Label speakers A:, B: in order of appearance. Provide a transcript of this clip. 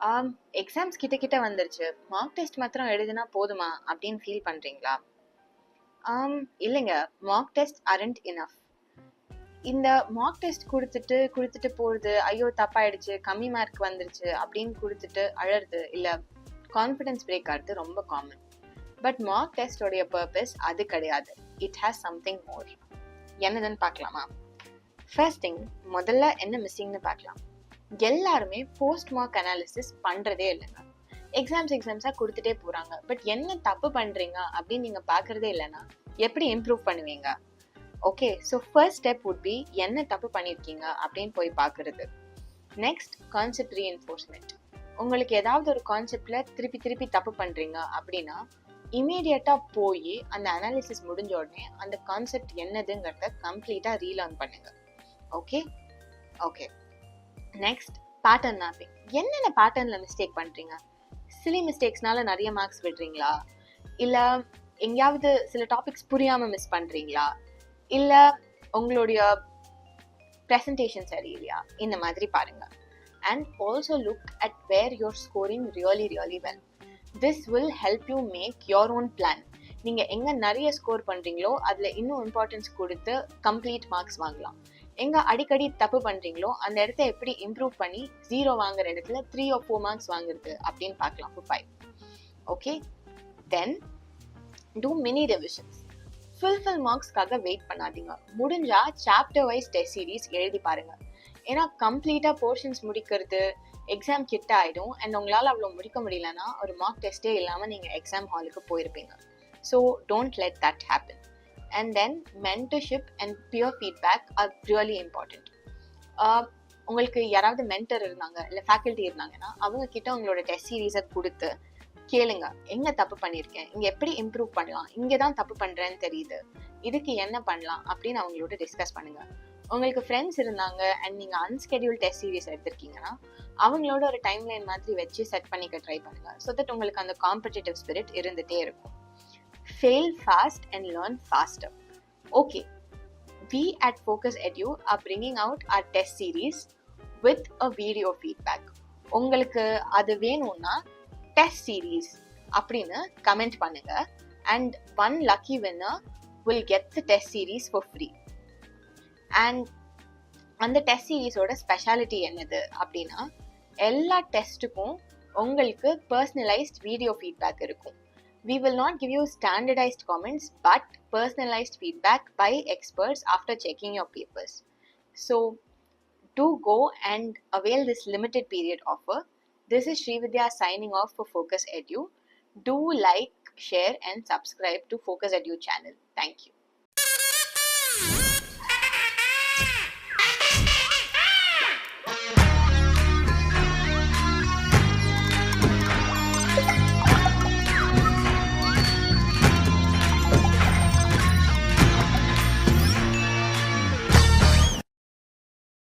A: ஆம், எக்ஸாம்ஸ் கிட்ட கிட்ட வந்துருச்சு. மார்க் டெஸ்ட் மாத்திரம் எழுதினா போதுமா அப்படின்னு ஃபீல் பண்றீங்களா? இல்லைங்க. Mark test aren't enough. இந்த மார்க் டெஸ்ட் கொடுத்துட்டு போறது, ஐயோ தப்பாயிடுச்சு, கம்மி மார்க் வந்துருச்சு அப்படின்னு கொடுத்துட்டு அழறது இல்ல கான்ஃபிடன்ஸ் பிரேக் ஆகிறது ரொம்ப காமன். பட் மார்க் டெஸ்டோடைய பர்பஸ் அது கிடையாது. It has something more. என்னதுன்னு பார்க்கலாமா? ஃபர்ஸ்ட் திங், முதல்ல என்ன மிஸ்ஸிங்னு பார்க்கலாம். எல்லாருமே போஸ்ட் மார்க் அனாலிசிஸ் பண்றதே இல்லைங்க. எக்ஸாம்ஸா கொடுத்துட்டே போறாங்க. பட் என்ன தப்பு பண்றீங்க அப்படின்னு நீங்க பாக்குறதே இல்லைன்னா எப்படி இம்ப்ரூவ் பண்ணுவீங்க? Okay, so first step would be என்ன தப்பு பண்ணியிருக்கீங்க அப்படின்னு போய் பார்க்கறது. Next, concept reinforcement. உங்களுக்கு ஏதாவது ஒரு கான்செப்ட்ல திருப்பி தப்பு பண்றீங்க அப்படின்னா இமீடியட்டா போய் அந்த அனாலிசிஸ் முடிஞ்ச உடனே அந்த கான்செப்ட் என்னதுங்கிறத கம்ப்ளீட்டா ரீலேர்ன் பண்ணுங்க. Okay okay next, pattern mapping. என்னென்ன பேட்டர்ன்ல மிஸ்டேக் பண்றீங்க? சிலி மிஸ்டேக்ஸ்னால நிறைய மார்க்ஸ் விடுறீங்களா? இல்ல எங்கேயாவது சில டாபிக்ஸ் புரியாம மிஸ் பண்றீங்களா? இல்ல உங்களுடைய பிரசன்டேஷன் சரியில்லையா? இந்த மாதிரி பாருங்க. And also look at where you're scoring really well. This will help you make your own plan. நீங்க எங்க நிறைய ஸ்கோர் பண்றீங்களோ அதுல இன்னும் இம்பார்ட்டன்ஸ் கொடுத்து கம்ப்ளீட் மார்க்ஸ் வாங்கலாம். எங்க அடிக்கடி தப்பு பண்றீங்களோ அந்த இடத்த எப்படி இம்ப்ரூவ் பண்ணி 0 வாங்குற இடத்துல 3 or 4 மார்க்ஸ் வாங்குறது அப்படின்னு பார்க்கலாம். 5. Okay, then two mini revisions. Full மார்க்ஸ்க்காக வெயிட் பண்ணாதீங்க. முடிஞ்சா சாப்டர் வைஸ் டெஸ்ட் சீரீஸ் எழுதி பாருங்க. ஏன்னா கம்ப்ளீட்டா போர்ஷன்ஸ் முடிக்கிறது எக்ஸாம் கிட்ட ஆயிடும். அண்ட் உங்களால அவ்வளோ முடிக்க முடியலன்னா ஒரு மார்க் டெஸ்டே இல்லாம நீங்க எக்ஸாம் ஹாலுக்கு போயிருப்பீங்க. So don't let that happen. And then mentorship and peer feedback are really important. உங்களுக்கு யாராவது மென்டர் இருந்தாங்க இல்லை ஃபேக்கல்ட்டி இருந்தாங்கன்னா அவங்க கிட்ட உங்களோட டெஸ்ட் சீரீஸை கொடுத்து கேளுங்க. எங்க தப்பு பண்ணியிருக்கேன், இங்க எப்படி இம்ப்ரூவ் பண்ணலாம், இங்கே தான் தப்பு பண்றேன்னு தெரியுது, இதுக்கு என்ன பண்ணலாம் அப்படின்னு அவங்களோட டிஸ்கஸ் பண்ணுங்க. உங்களுக்கு ஃப்ரெண்ட்ஸ் இருந்தாங்க அண்ட் நீங்க அன்ஸ்கெடியூல் டெஸ்ட் சீரீஸ் எடுத்திருக்கீங்கன்னா அவங்களோட ஒரு டைம்லைன் மாதிரி வச்சு செட் பண்ணிக்க ட்ரை பண்ணுங்க. ஸோ தட் உங்களுக்கு அந்த காம்படிட்டிவ் ஸ்பிரிட் இருந்துட்டே இருக்கும். Fail fast and learn faster. Okay, we at Focus Edu are bringing out our test series with a video feedback. உங்களுக்கு அது வேணும்னா டெஸ்ட் சீரீஸ் அப்படின்னு கமெண்ட் பண்ணுங்க and one lucky winner will get the test series for free. And அந்த test சீரீஸோட speciality என்னது அப்படின்னா எல்லா டெஸ்ட்டுக்கும் உங்களுக்கு பர்சனலைஸ்ட் வீடியோ ஃபீட்பேக் இருக்கும். We will not give you standardized comments but personalized feedback by experts after checking your papers. So do go and avail this limited period offer. This is Srividya signing off for Focus Edu. Do like, share and subscribe to Focus Edu channel. Thank you.